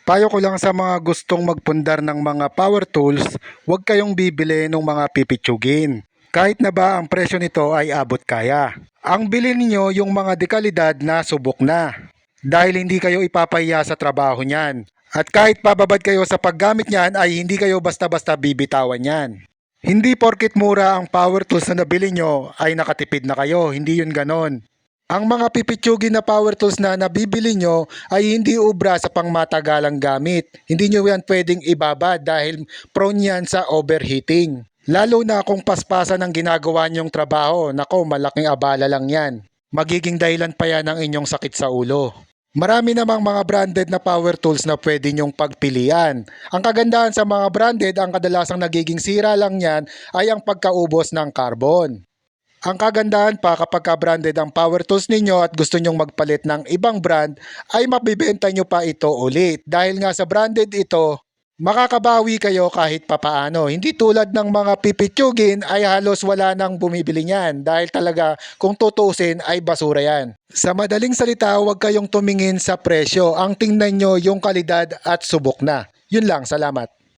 Payo ko lang sa mga gustong magpundar ng mga power tools, huwag kayong bibili ng mga pipitsugin. Kahit na ba ang presyo nito ay abot kaya. Ang bilhin niyo yung mga dekalidad na subok na. Dahil hindi kayo ipapahiya sa trabaho niyan. At kahit pababad kayo sa paggamit niyan ay hindi kayo basta-basta bibitawan niyan. Hindi porkit mura ang power tools na nabili nyo ay nakatipid na kayo. Hindi yun ganon. Ang mga pipitsugin na power tools na nabibili nyo ay hindi ubra sa pangmatagalang gamit. Hindi nyo yan pwedeng ibabad dahil prone yan sa overheating. Lalo na kung paspasan ang ginagawa nyong trabaho, nako malaking abala lang yan. Magiging dahilan pa yan ng inyong sakit sa ulo. Marami namang mga branded na power tools na pwede nyong pagpilian. Ang kagandahan sa mga branded, ang kadalasang nagiging sira lang yan ay ang pagkaubos ng carbon. Ang kagandahan pa kapag ka-branded ang power tools ninyo at gusto nyong magpalit ng ibang brand ay mabibenta nyo pa ito ulit. Dahil nga sa branded ito, makakabawi kayo kahit papaano. Hindi tulad ng mga pipitsugin ay halos wala nang bumibili niyan dahil talaga kung tutusin ay basura yan. Sa madaling salita, huwag kayong tumingin sa presyo. Ang tingnan nyo yung kalidad at subok na. Yun lang, salamat.